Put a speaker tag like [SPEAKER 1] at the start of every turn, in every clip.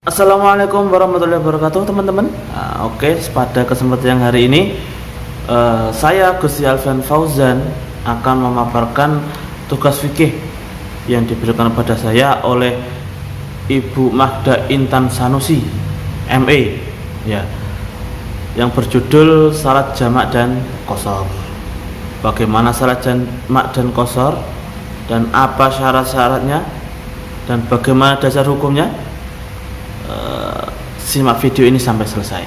[SPEAKER 1] Assalamualaikum warahmatullahi wabarakatuh teman-teman. Oke, pada kesempatan yang hari ini saya Gusti Alfian Fauzan akan memaparkan tugas fikih yang diberikan pada saya oleh Ibu Mahda Intan Sanusi ME ya, yang berjudul salat jamak dan qashar. Bagaimana salat jamak dan qashar dan apa syarat-syaratnya dan bagaimana dasar hukumnya? Simak video ini sampai selesai.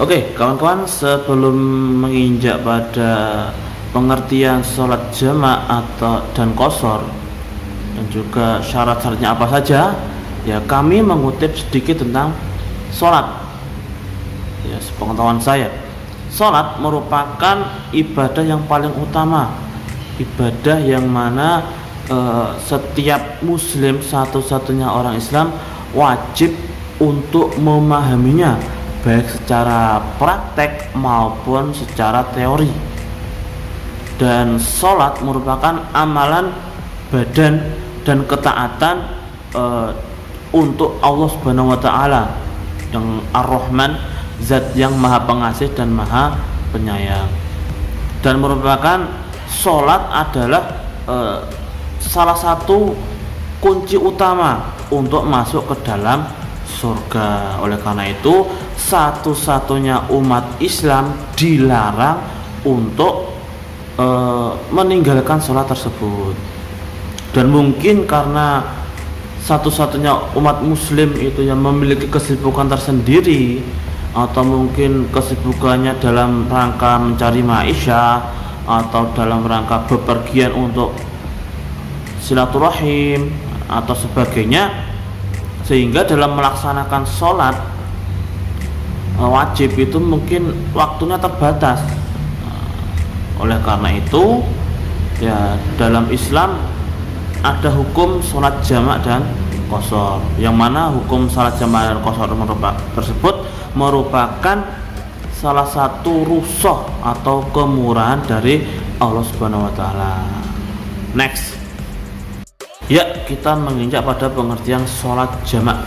[SPEAKER 1] Oke, kawan-kawan, sebelum menginjak pada pengertian sholat jamak dan qashar dan juga syarat-syaratnya apa saja, ya kami mengutip sedikit tentang sholat. Ya, sepengetahuan saya, sholat merupakan ibadah yang paling utama, ibadah yang mana setiap muslim, satu-satunya orang Islam wajib untuk memahaminya, baik secara praktek maupun secara teori. Dan sholat merupakan amalan badan dan ketaatan untuk Allah Subhanahu wa Ta'ala yang Ar-Rahman, Zat yang maha pengasih dan maha penyayang. Dan merupakan sholat adalah salah satu kunci utama untuk masuk ke dalam surga. Oleh karena itu, satu-satunya umat Islam dilarang untuk meninggalkan sholat tersebut. Dan mungkin karena satu-satunya umat muslim itu yang memiliki kesibukan tersendiri, atau mungkin kesibukannya dalam rangka mencari maisha, atau dalam rangka bepergian untuk silaturahim atau sebagainya, sehingga dalam melaksanakan sholat wajib itu mungkin waktunya terbatas. Oleh karena itu, ya, dalam Islam ada hukum sholat jamak dan qashar, yang mana hukum sholat jamak dan qashar tersebut merupakan salah satu rukhsah atau kemurahan dari Allah Subhanahu wa Ta'ala. Next, ya, kita menginjak pada pengertian sholat jamak.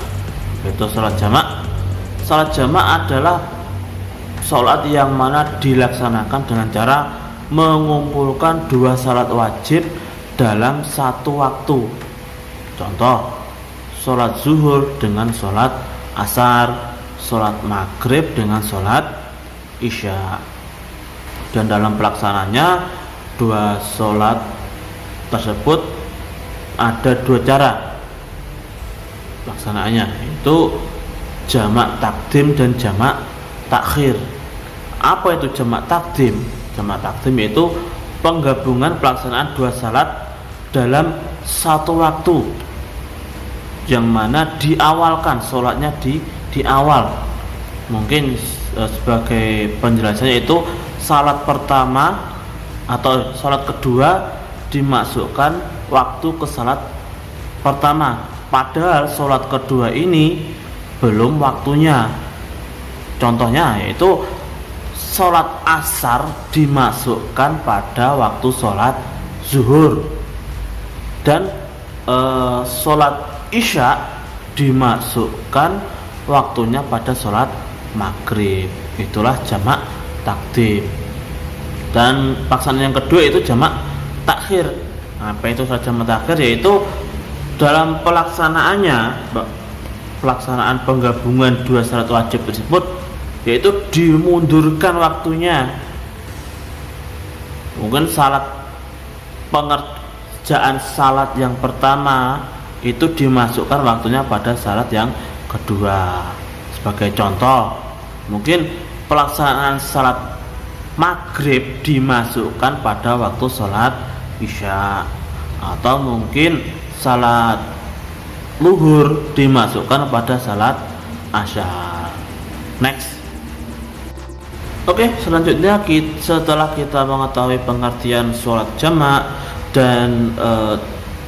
[SPEAKER 1] Yaitu sholat jamak adalah sholat yang mana dilaksanakan dengan cara mengumpulkan dua salat wajib dalam satu waktu. Contoh, sholat zuhur dengan sholat asar, sholat maghrib dengan sholat isya. Dan dalam pelaksananya, dua sholat tersebut ada dua cara pelaksanaannya, yaitu jamak takdim dan jamak takhir. Apa itu jamak takdim? Jamak takdim yaitu penggabungan pelaksanaan dua salat dalam satu waktu, yang mana diawalkan sholatnya di awal. Mungkin sebagai penjelasannya itu salat pertama atau salat kedua dimasukkan waktu ke salat pertama, padahal salat kedua ini belum waktunya. Contohnya yaitu salat asar dimasukkan pada waktu salat zuhur, dan salat isya dimasukkan waktunya pada sholat maghrib. Itulah jamak takdim. Dan pelaksanaan yang kedua itu jamak takhir. Apa itu sholat jamak takhir? Yaitu dalam pelaksanaan penggabungan dua salat wajib tersebut, yaitu dimundurkan waktunya. Mungkin pengerjaan salat yang pertama itu dimasukkan waktunya pada salat yang kedua. Sebagai contoh, mungkin pelaksanaan salat maghrib dimasukkan pada waktu salat isya, atau mungkin salat luhur dimasukkan pada salat asyar. Next. Oke, selanjutnya setelah kita mengetahui pengertian sholat jamak dan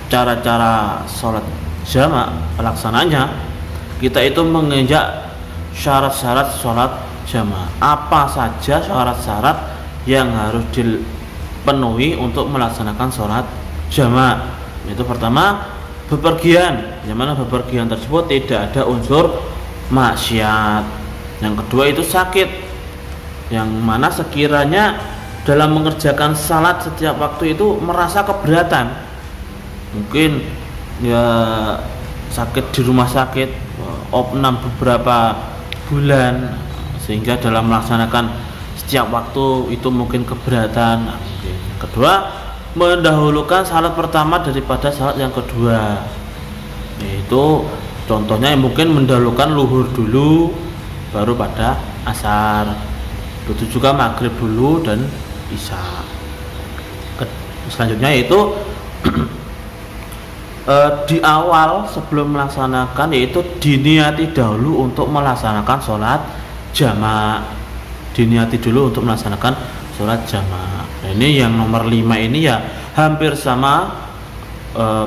[SPEAKER 1] cara-cara sholat jamak pelaksananya, kita itu menginjak syarat-syarat sholat jamaah. Apa saja syarat-syarat yang harus dipenuhi untuk melaksanakan sholat jamaah? Itu pertama, bepergian, yang mana bepergian tersebut tidak ada unsur maksiat. Yang kedua itu sakit, yang mana sekiranya dalam mengerjakan salat setiap waktu itu merasa keberatan, mungkin ya sakit di rumah sakit opnam beberapa bulan, sehingga dalam melaksanakan setiap waktu itu mungkin keberatan. Kedua, mendahulukan salat pertama daripada salat yang kedua, yaitu contohnya yang mungkin mendahulukan luhur dulu baru pada asar. Begitu juga maghrib dulu dan isya. Selanjutnya yaitu di awal sebelum melaksanakan, yaitu diniati dahulu untuk melaksanakan sholat jamaah. Diniati dulu untuk melaksanakan sholat jamaah. Nah, ini yang nomor 5 ini ya hampir sama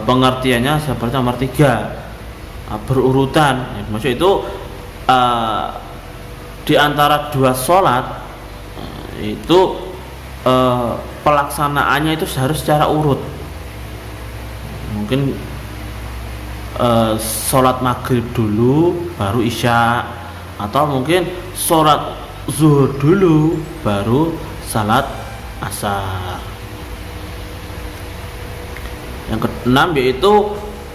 [SPEAKER 1] pengertiannya seperti nomor 3, berurutan. Maksud itu di antara dua sholat itu pelaksanaannya itu harus secara urut. Mungkin sholat maghrib dulu baru isya, atau mungkin sholat zuhur dulu baru salat asar. Yang keenam yaitu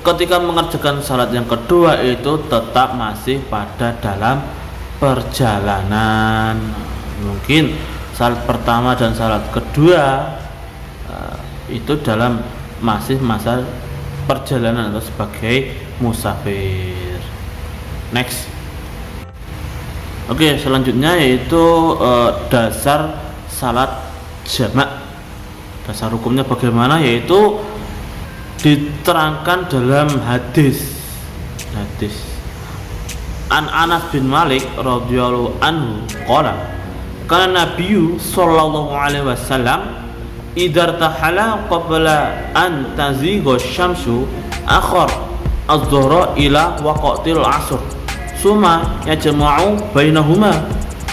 [SPEAKER 1] ketika mengerjakan salat yang kedua itu tetap masih pada dalam perjalanan. Mungkin salat pertama dan salat kedua itu dalam masih masa perjalanan atau sebagai musafir. Next. Oke, selanjutnya yaitu dasar salat jamak. Dasar hukumnya bagaimana, yaitu diterangkan dalam hadis. An Anas bin Malik radhiyallahu anhu qala kana nabiyyu sallallahu alaihi wasallam idza tahala qabla an tazigha syamsu akhar adh-dhuhra ila waqtil asr summa yajma'u bainahuma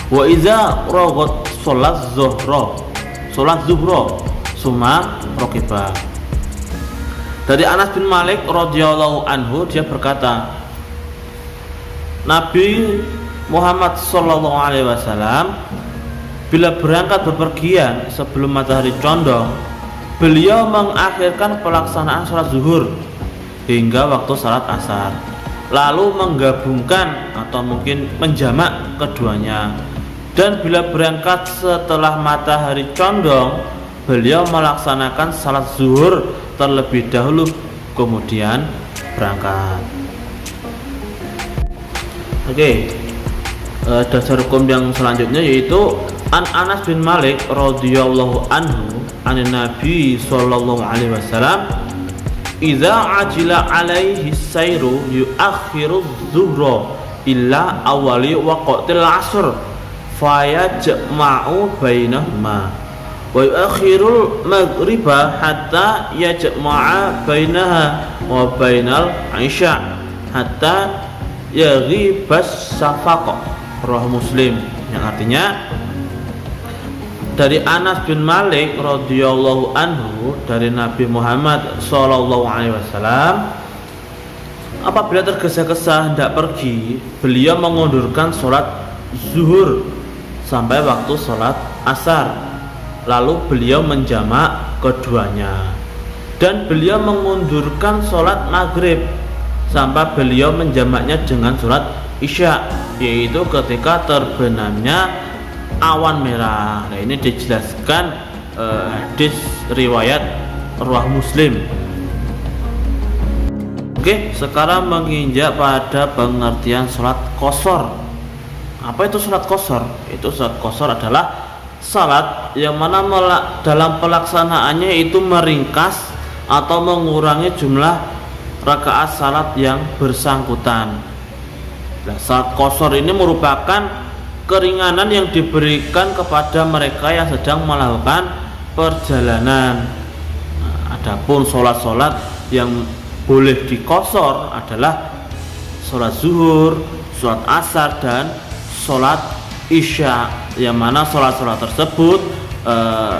[SPEAKER 1] wa idza raghat salat zuhra summa raqiba. Dari Anas bin Malik radhiyallahu anhu, dia berkata, Nabi Muhammad sallallahu alaihi wasallam bila berangkat bepergian sebelum matahari condong, beliau mengakhirkan pelaksanaan salat zuhur hingga waktu salat asar, lalu menggabungkan atau mungkin menjamak keduanya. Dan bila berangkat setelah matahari condong, beliau melaksanakan salat zuhur terlebih dahulu kemudian berangkat. Oke, dasar hukum yang selanjutnya yaitu An Anas bin Malik radhiyallahu anhu an Nabi sallallahu alaihi wasallam idza ajila alaihi sayru yuakhiru zuhra illa awali waqtil asr fayajma'u bainahuma wa yuakhirul maghriba hatta yajma'a bainaha wa bainal isya hatta yaghibas safaq. Rawahu Muslim, yang artinya dari Anas bin Malik radhiyallahu anhu dari Nabi Muhammad sallallahu alaihi wasallam, apabila tergesa-gesa hendak pergi, beliau mengundurkan sholat zuhur sampai waktu sholat asar, lalu beliau menjamak keduanya, dan beliau mengundurkan sholat maghrib sampai beliau menjamaknya dengan sholat isya, yaitu ketika terbenamnya awan merah. Nah, ini dijelaskan hadis riwayat Rawahu Muslim. Oke, sekarang menginjak pada pengertian sholat qashar. Apa itu sholat qashar? Itu sholat qashar adalah salat yang mana dalam pelaksanaannya itu meringkas atau mengurangi jumlah rakaat salat yang bersangkutan. Nah, salat qashar ini merupakan keringanan yang diberikan kepada mereka yang sedang melakukan perjalanan. Nah, adapun sholat-sholat yang boleh diqashar adalah sholat zuhur, sholat asar, dan sholat isya, yang mana sholat-sholat tersebut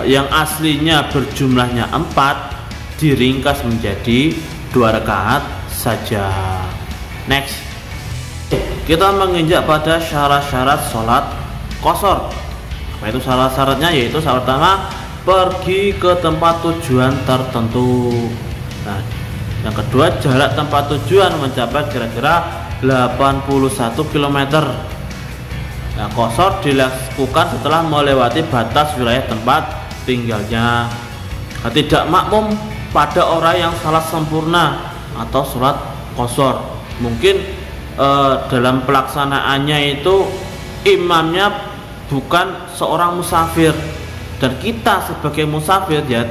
[SPEAKER 1] yang aslinya berjumlahnya 4 diringkas menjadi 2 rakaat saja. Next, kita menginjak pada syarat-syarat sholat qashar. Apa itu syarat-syaratnya? Yaitu syarat pertama, pergi ke tempat tujuan tertentu. Nah, yang kedua, jarak tempat tujuan mencapai kira-kira 81 km. Nah, qashar dilakukan setelah melewati batas wilayah tempat tinggalnya. Nah, tidak makmum pada orang yang salat sempurna atau sholat qashar. Mungkin dalam pelaksanaannya itu imamnya bukan seorang musafir, dan kita sebagai musafir ya,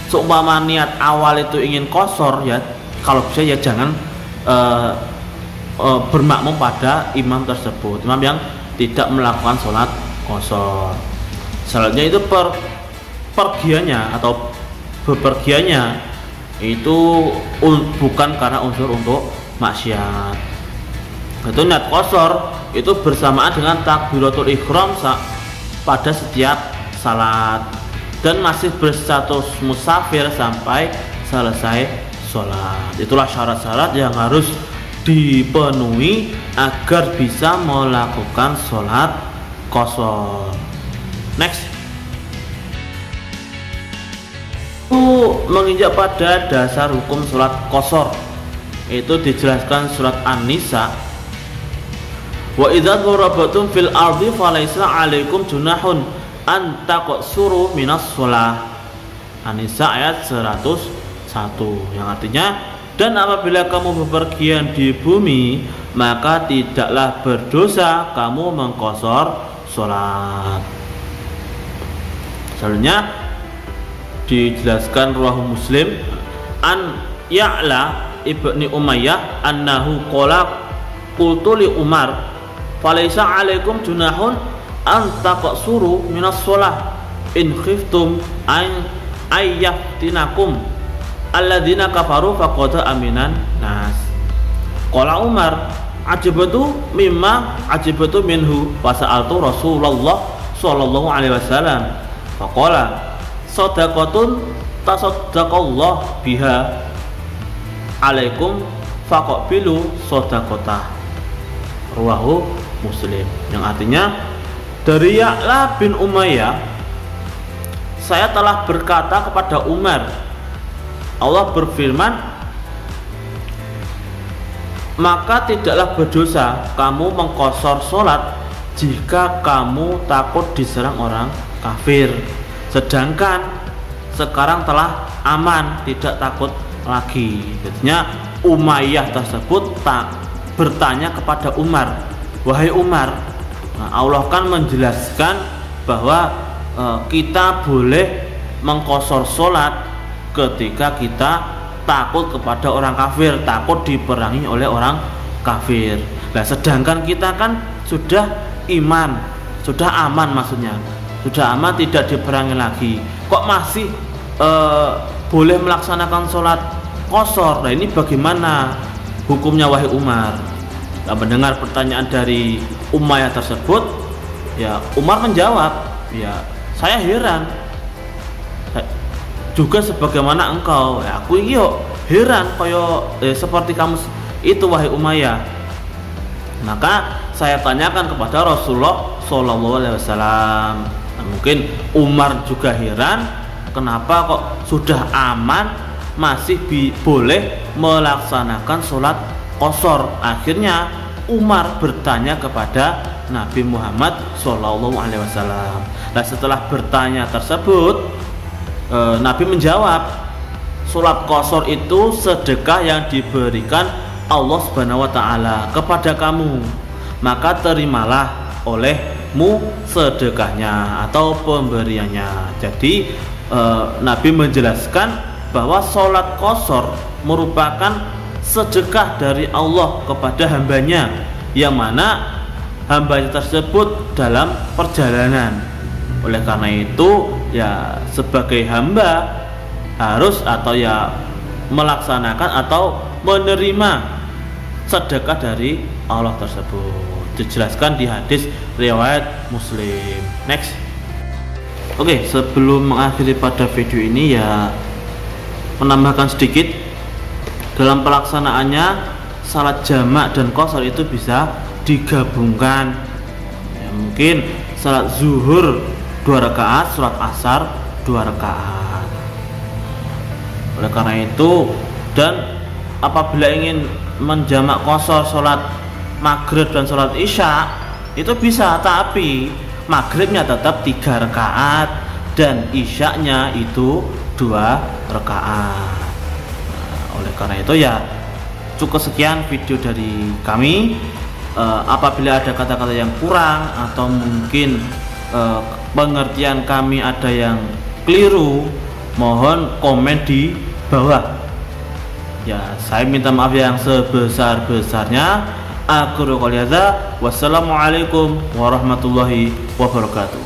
[SPEAKER 1] seumpama niat awal itu ingin qashar ya, kalau bisa ya jangan bermakmum pada imam tersebut, imam yang tidak melakukan sholat qashar. Selanjutnya itu pergiannya atau bepergiannya itu bukan karena unsur untuk maksiat. Itu niat qashar itu bersamaan dengan takbiratul ihram pada setiap salat, dan masih berstatus musafir sampai selesai sholat. Itulah syarat-syarat yang harus dipenuhi agar bisa melakukan sholat qashar. Next, menginjak pada dasar hukum sholat qashar, itu dijelaskan surat An-Nisa. Wa idza darabatum fil ardi falaisa 'alaikum junahun an taqsuru minas shalah. An-Nisa ayat 101, yang artinya, dan apabila kamu bepergian di bumi, maka tidaklah berdosa kamu mengqashar salat. Selanjutnya dijelaskan riwayat Muslim an Ya'la ibni Umayyah annahu qala qultu li Umar falaisa 'alaikum junahun an taqsuru minas shalah in khiftum ayyaftinakum alladzina kafaru faqad aminan nas. Qala Umar ajibatu minhu wa sa'altu Rasulullah sallallahu alaihi wasallam faqala shadaqatun tasaddaqallahu biha alaikum faqabilu shadaqatah. Rawahu Muslim, yang artinya dari Ya'la bin Umayyah, saya telah berkata kepada Umar, Allah berfirman, maka tidaklah berdosa kamu mengqashar sholat jika kamu takut diserang orang kafir, sedangkan sekarang telah aman, tidak takut lagi. Jadinya Umayyah tersebut tak bertanya kepada Umar, wahai Umar, nah, Allah kan menjelaskan bahwa kita boleh mengqashar sholat ketika kita takut kepada orang kafir, takut diperangi oleh orang kafir. Nah, sedangkan kita kan sudah iman, sudah aman, maksudnya sudah aman, tidak diperangi lagi, kok masih boleh melaksanakan sholat qashar. Nah, ini bagaimana hukumnya wahai Umar? Nah, mendengar pertanyaan dari Umayyah tersebut, ya Umar menjawab, ya saya heran juga sebagaimana engkau, ya aku iyo heran koyo seperti kamu itu wahai Umayyah. Maka saya tanyakan kepada Rasulullah Sallallahu Alaihi Wasallam. Nah, mungkin Umar juga heran, kenapa kok sudah aman masih boleh melaksanakan sholat qashar. Akhirnya Umar bertanya kepada Nabi Muhammad Sallallahu Alaihi Wasallam. Nah, setelah bertanya tersebut, Nabi menjawab, sholat qashar itu sedekah yang diberikan Allah Subhanahu wa Ta'ala kepada kamu, maka terimalah olehmu sedekahnya atau pemberiannya. Jadi Nabi menjelaskan bahwa sholat qashar merupakan sedekah dari Allah kepada hambanya, yang mana hambanya tersebut dalam perjalanan. Oleh karena itu, ya sebagai hamba harus atau ya melaksanakan atau menerima sedekah dari Allah tersebut. dijelaskan di hadis riwayat Muslim. Next. Oke, sebelum mengakhiri pada video ini ya menambahkan sedikit, dalam pelaksanaannya salat jamak dan qashar itu bisa digabungkan. Ya, mungkin salat zuhur 2 rakaat, salat asar 2 rakaat. Oleh karena itu, dan apabila ingin menjamak qashar salat maghrib dan salat isya itu bisa, tapi maghribnya tetap 3 rakaat dan isyanya itu 2 rakaat. Oleh karena itu ya cukup sekian video dari kami. Apabila ada kata-kata yang kurang atau mungkin pengertian kami ada yang keliru, mohon komen di bawah. Ya, saya minta maaf yang sebesar-besarnya. Aku qouli hadza, wassalamualaikum warahmatullahi wabarakatuh.